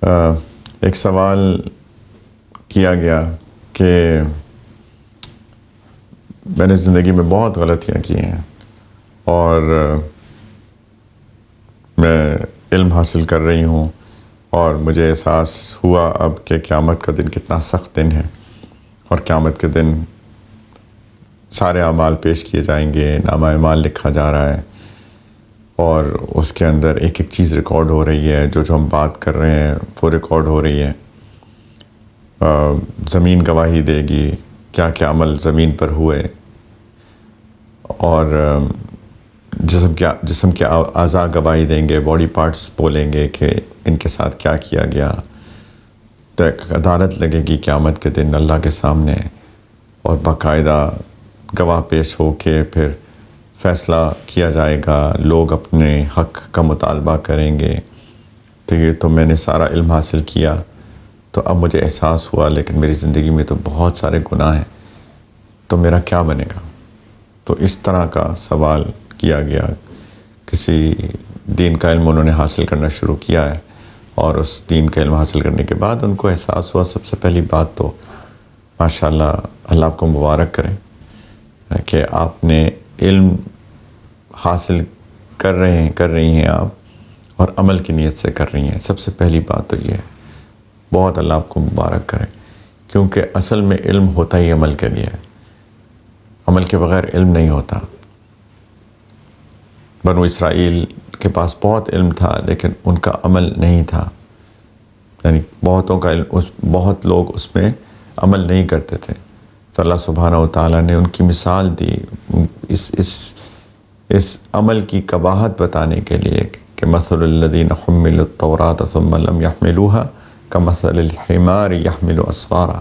ایک سوال کیا گیا کہ میں نے زندگی میں بہت غلطیاں کی ہیں اور میں علم حاصل کر رہی ہوں اور مجھے احساس ہوا اب کہ قیامت کا دن کتنا سخت دن ہے، اور قیامت کے دن سارے اعمال پیش کیے جائیں گے، نامہ اعمال لکھا جا رہا ہے اور اس کے اندر ایک ایک چیز ریکارڈ ہو رہی ہے، جو ہم بات کر رہے ہیں وہ ریکارڈ ہو رہی ہے۔ زمین گواہی دے گی کیا کیا عمل زمین پر ہوئے، اور جسم کے اعضاء گواہی دیں گے، باڈی پارٹس بولیں گے کہ ان کے ساتھ کیا کیا گیا۔ تو ایک عدالت لگے گی قیامت کے دن اللہ کے سامنے، اور باقاعدہ گواہ پیش ہو کے پھر فیصلہ کیا جائے گا، لوگ اپنے حق کا مطالبہ کریں گے۔ تو یہ تو میں نے سارا علم حاصل کیا، تو اب مجھے احساس ہوا لیکن میری زندگی میں تو بہت سارے گناہ ہیں، تو میرا کیا بنے گا؟ تو اس طرح کا سوال کیا گیا۔ کسی دین کا علم انہوں نے حاصل کرنا شروع کیا ہے، اور اس دین کا علم حاصل کرنے کے بعد ان کو احساس ہوا، سب سے پہلی بات تو ماشاءاللہ اللہ آپ کو مبارک کرے کہ آپ نے علم حاصل کر رہی ہیں آپ، اور عمل کی نیت سے کر رہی ہیں۔ سب سے پہلی بات تو یہ ہے، بہت اللہ آپ کو مبارک کرے، کیونکہ اصل میں علم ہوتا ہی عمل کے لیے ہے، عمل کے بغیر علم نہیں ہوتا۔ بنو اسرائیل کے پاس بہت علم تھا لیکن ان کا عمل نہیں تھا، یعنی بہتوں کا علم، بہت لوگ اس میں عمل نہیں کرتے تھے۔ تو اللہ سبحانہ و تعالیٰ نے ان کی مثال دی اس عمل کی قباحت بتانے کے لیے کہ مثل الذین حملوا التوراۃ ثم لم يحملوها کمثل الحمار يحمل اسفارا،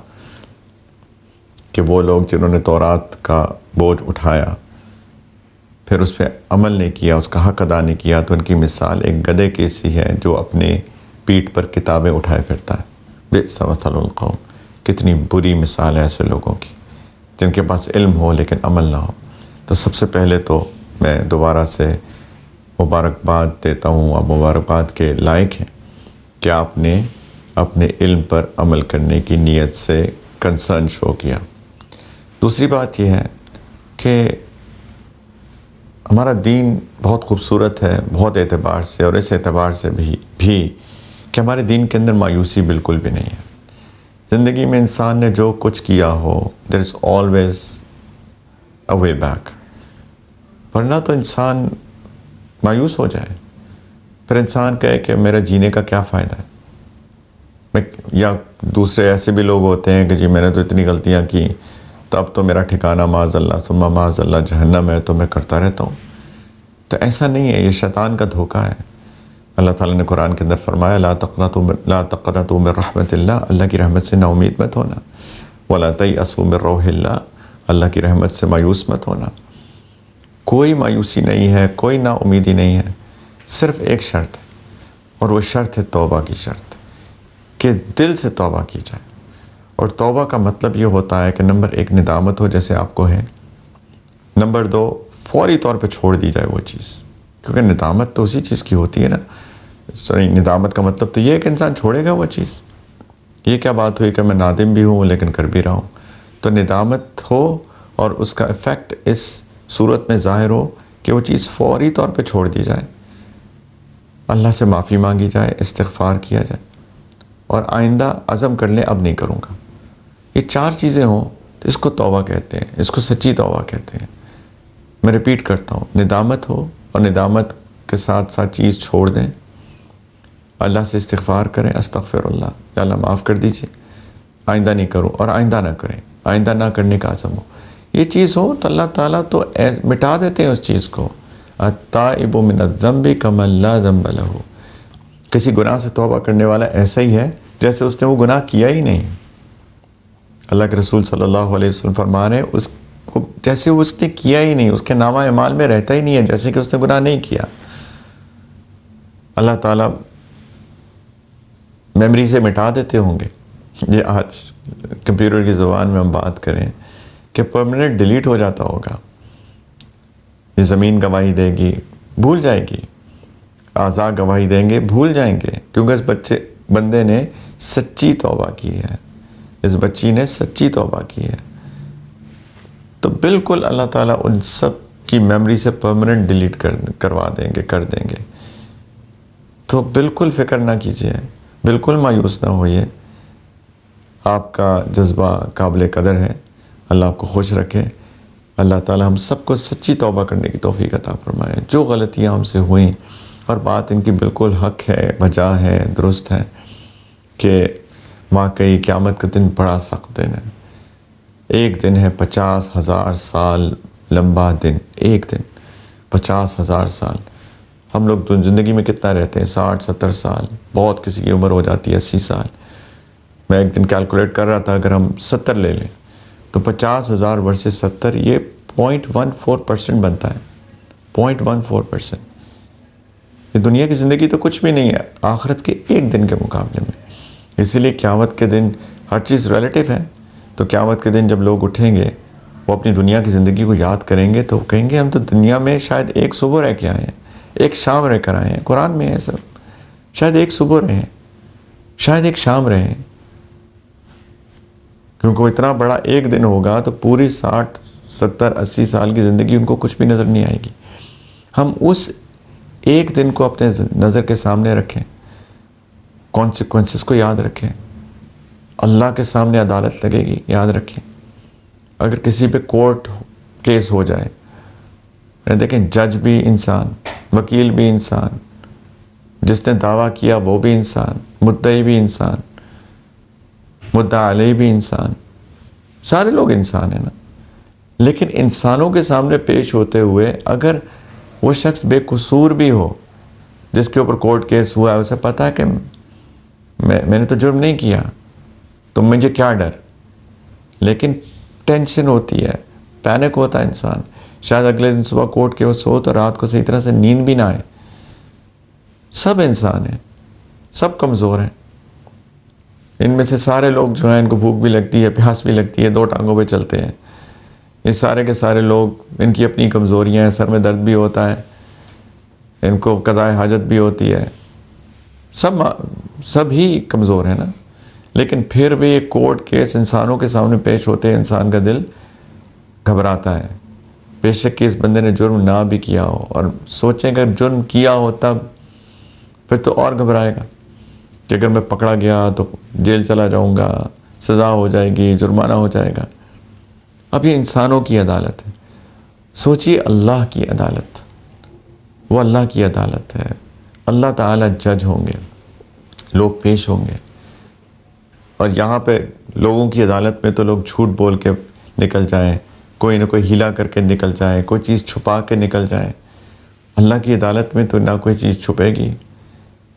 کہ وہ لوگ جنہوں نے تورات کا بوجھ اٹھایا پھر اس پہ عمل نہیں کیا، اس کا حق ادا نہیں کیا، تو ان کی مثال ایک گدھے کی سی ہے جو اپنے پیٹھ پر کتابیں اٹھائے پھرتا ہے۔ بئس مثل القوم، کتنی بری مثال ہے ایسے لوگوں کی جن کے پاس علم ہو لیکن عمل نہ ہو۔ تو سب سے پہلے تو میں دوبارہ سے مبارکباد دیتا ہوں، آپ مبارکباد کے لائق ہیں کہ آپ نے اپنے علم پر عمل کرنے کی نیت سے کنسرن شو کیا۔ دوسری بات یہ ہے کہ ہمارا دین بہت خوبصورت ہے بہت اعتبار سے، اور اس اعتبار سے بھی کہ ہمارے دین کے اندر مایوسی بالکل بھی نہیں ہے۔ زندگی میں انسان نے جو کچھ کیا ہو there is always a way back، ورنہ تو انسان مایوس ہو جائے، پھر انسان کہے کہ میرا جینے کا کیا فائدہ ہے۔ یا دوسرے ایسے بھی لوگ ہوتے ہیں کہ جی میں نے تو اتنی غلطیاں کی، تو اب تو میرا ٹھکانہ معاذ اللہ ثم معاذ اللہ جہنم ہے، تو میں کرتا رہتا ہوں۔ تو ایسا نہیں ہے، یہ شیطان کا دھوکہ ہے۔ اللہ تعالیٰ نے قرآن کے اندر فرمایا لا تقنطوا من رحمت اللہ، اللہ کی رحمت سے نا امید مت ہونا، ولا تیأسوا من روح اللہ، اللہ کی رحمت سے مایوس مت ہونا۔ کوئی مایوسی نہیں ہے، کوئی نا امیدی نہیں ہے، صرف ایک شرط ہے، اور وہ شرط ہے توبہ کی شرط، کہ دل سے توبہ کی جائے۔ اور توبہ کا مطلب یہ ہوتا ہے کہ نمبر 1 ندامت ہو جیسے آپ کو ہے، نمبر 2 فوری طور پہ چھوڑ دی جائے وہ چیز، کیونکہ ندامت تو اسی چیز کی ہوتی ہے نا۔ ندامت کا مطلب تو یہ ہے کہ انسان چھوڑے گا وہ چیز۔ یہ کیا بات ہوئی کہ میں نادم بھی ہوں لیکن کر بھی رہا ہوں؟ تو ندامت ہو اور اس کا ایفیکٹ اس صورت میں ظاہر ہو کہ وہ چیز فوری طور پہ چھوڑ دی جائے، اللہ سے معافی مانگی جائے، استغفار کیا جائے، اور آئندہ عزم کر لیں اب نہیں کروں گا۔ یہ 4 چیزیں ہوں تو اس کو توبہ کہتے ہیں، اس کو سچی توبہ کہتے ہیں۔ میں ریپیٹ کرتا ہوں، ندامت ہو اور ندامت کے ساتھ ساتھ چیز چھوڑ دیں، اللہ سے استغفار کریں، استغفر اللہ، یا اللہ معاف کر دیجئے، آئندہ نہیں کروں، اور آئندہ نہ کریں، آئندہ نہ کرنے کا عزم ہو۔ یہ چیز ہو تو اللہ تعالیٰ تو مٹا دیتے ہیں اس چیز کو۔ التائب من الذنب کمن لا ذنب لہ، کسی گناہ سے توبہ کرنے والا ایسا ہی ہے جیسے اس نے وہ گناہ کیا ہی نہیں۔ اللہ کے رسول صلی اللہ علیہ وسلم فرما رہے ہیں اس کو جیسے اس نے کیا ہی نہیں، اس کے نامہ اعمال میں رہتا ہی نہیں ہے جیسے کہ اس نے گناہ نہیں کیا۔ اللہ تعالیٰ میموری سے مٹا دیتے ہوں گے۔ یہ آج کمپیوٹر کی زبان میں ہم بات کریں کہ پرماننٹ ڈیلیٹ ہو جاتا ہوگا۔ یہ زمین گواہی دے گی، بھول جائے گی، اعضاء گواہی دیں گے، بھول جائیں گے، کیونکہ اس بندے نے سچی توبہ کی ہے، اس بچی نے سچی توبہ کی ہے، تو بالکل اللہ تعالیٰ ان سب کی میموری سے پرماننٹ ڈیلیٹ کروا دیں گے، کر دیں گے۔ تو بالکل فکر نہ کیجیے، بالکل مایوس نہ ہوئیے، آپ کا جذبہ قابل قدر ہے، اللہ آپ کو خوش رکھے۔ اللہ تعالیٰ ہم سب کو سچی توبہ کرنے کی توفیق عطا فرمائے۔ جو غلطیاں ہم سے ہوئیں، اور بات ان کی بالکل حق ہے، بجا ہے، درست ہے کہ واقعی قیامت کا دن بڑا سخت دن ہے۔ ایک دن ہے 50,000 سال لمبا دن، ایک دن 50,000 سال۔ ہم لوگ تو زندگی میں کتنا رہتے ہیں؟ 60-70 سال، بہت کسی کی عمر ہو جاتی ہے 80 سال۔ میں ایک دن کیلکولیٹ کر رہا تھا، اگر ہم 70 لے لیں تو 50,000 ورسز 70 یہ 0.14% بنتا ہے، 0.14%۔ یہ دنیا کی زندگی تو کچھ بھی نہیں ہے آخرت کے ایک دن کے مقابلے میں۔ اسی لیے قیامت کے دن ہر چیز ریلیٹیو ہے، تو قیامت کے دن جب لوگ اٹھیں گے وہ اپنی دنیا کی زندگی کو یاد کریں گے تو کہیں گے ہم تو دنیا میں شاید ایک صبح رہ کے آئے ہیں، ایک شام رہ کر آئے ہیں۔ قرآن میں ہے سب، شاید ایک صبح رہے ہیں، شاید ایک شام رہے ہیں، کیونکہ وہ اتنا بڑا ایک دن ہوگا تو پوری 60 70 80 سال کی زندگی ان کو کچھ بھی نظر نہیں آئے گی۔ ہم اس ایک دن کو اپنے نظر کے سامنے رکھیں، کانسیکوینسز کو یاد رکھیں، اللہ کے سامنے عدالت لگے گی، یاد رکھیں۔ اگر کسی پہ کورٹ کیس ہو جائے، دیکھیں جج بھی انسان، وکیل بھی انسان، جس نے دعویٰ کیا وہ بھی انسان، مدعی بھی انسان، مدعا علیہ بھی انسان، سارے لوگ انسان ہیں نا۔ لیکن انسانوں کے سامنے پیش ہوتے ہوئے اگر وہ شخص بے قصور بھی ہو جس کے اوپر کورٹ کیس ہوا ہے، اسے پتہ ہے کہ میں نے تو جرم نہیں کیا، تو مجھے کیا ڈر، لیکن ٹینشن ہوتی ہے، پینک ہوتا ہے انسان، شاید اگلے دن صبح کورٹ کیس ہو تو رات کو صحیح طرح سے نیند بھی نہ آئے۔ سب انسان ہیں، سب کمزور ہیں۔ ان میں سے سارے لوگ جو ہیں ان کو بھوک بھی لگتی ہے، پیاس بھی لگتی ہے، 2 ٹانگوں پہ چلتے ہیں۔ یہ سارے کے سارے لوگ، ان کی اپنی کمزوریاں ہیں، سر میں درد بھی ہوتا ہے، ان کو قضائے حاجت بھی ہوتی ہے، سب ہی کمزور ہیں نا۔ لیکن پھر بھی ایک کورٹ کیس انسانوں کے سامنے پیش ہوتے ہیں، انسان کا دل گھبراتا ہے، بے شک کہ اس بندے نے جرم نہ بھی کیا ہو، اور سوچیں اگر جرم کیا ہو تب پھر تو اور گھبرائے گا کہ اگر میں پکڑا گیا تو جیل چلا جاؤں گا، سزا ہو جائے گی، جرمانہ ہو جائے گا۔ اب یہ انسانوں کی عدالت ہے، سوچیے اللہ کی عدالت، وہ اللہ کی عدالت ہے، اللہ تعالیٰ جج ہوں گے، لوگ پیش ہوں گے، اور یہاں پہ لوگوں کی عدالت میں تو لوگ جھوٹ بول کے نکل جائیں، کوئی نہ کوئی ہیلا کر کے نکل جائے، کوئی چیز چھپا کے نکل جائے۔ اللہ کی عدالت میں تو نہ کوئی چیز چھپے گی،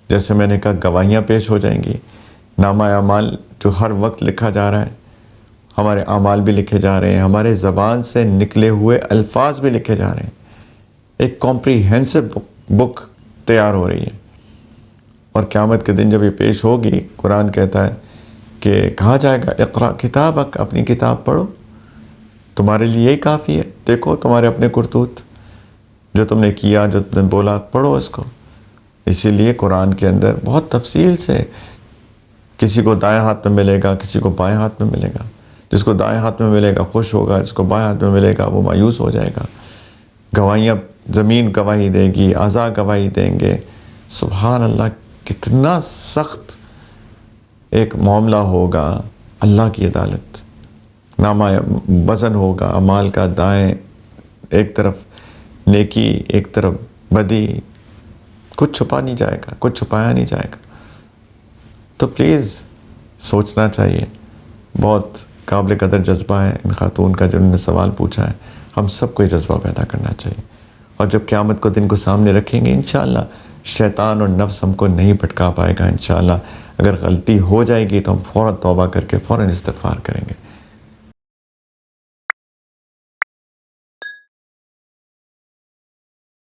جیسے میں نے کہا گواہیاں پیش ہو جائیں گی، نامہ اعمال جو ہر وقت لکھا جا رہا ہے، ہمارے اعمال بھی لکھے جا رہے ہیں، ہمارے زبان سے نکلے ہوئے الفاظ بھی لکھے جا رہے ہیں، ایک کمپریہنسو بک تیار ہو رہی ہے۔ اور قیامت کے دن جب یہ پیش ہوگی، قرآن کہتا ہے کہ کہا جائے گا اقرا کتابک، اپنی کتاب پڑھو، تمہارے لیے یہی کافی ہے، دیکھو تمہارے اپنے کرتوت، جو تم نے کیا، جو تم نے بولا، پڑھو اس کو۔ اسی لیے قرآن کے اندر بہت تفصیل سے کسی کو دائیں ہاتھ میں ملے گا، کسی کو بائیں ہاتھ میں ملے گا، جس کو دائیں ہاتھ میں ملے گا خوش ہوگا، جس کو بائیں ہاتھ میں ملے گا وہ مایوس ہو جائے گا۔ گواہیاں، زمین گواہی دے گی، اعضاء گواہی دیں گے، سبحان اللہ، کتنا سخت ایک معاملہ ہوگا اللہ کی عدالت۔ نامہ وزن ہوگا اعمال کا، دائیں ایک طرف نیکی، ایک طرف بدی، کچھ چھپا نہیں جائے گا، کچھ چھپایا نہیں جائے گا۔ تو پلیز سوچنا چاہیے، بہت قابل قدر جذبہ ہے ان خاتون کا جنہوں نے سوال پوچھا ہے، ہم سب کو یہ جذبہ پیدا کرنا چاہیے۔ اور جب قیامت کو دن کو سامنے رکھیں گے انشاءاللہ شیطان اور نفس ہم کو نہیں بھٹکا پائے گا انشاءاللہ۔ اگر غلطی ہو جائے گی تو ہم فوراً توبہ کر کے فوراً استغفار کریں گے۔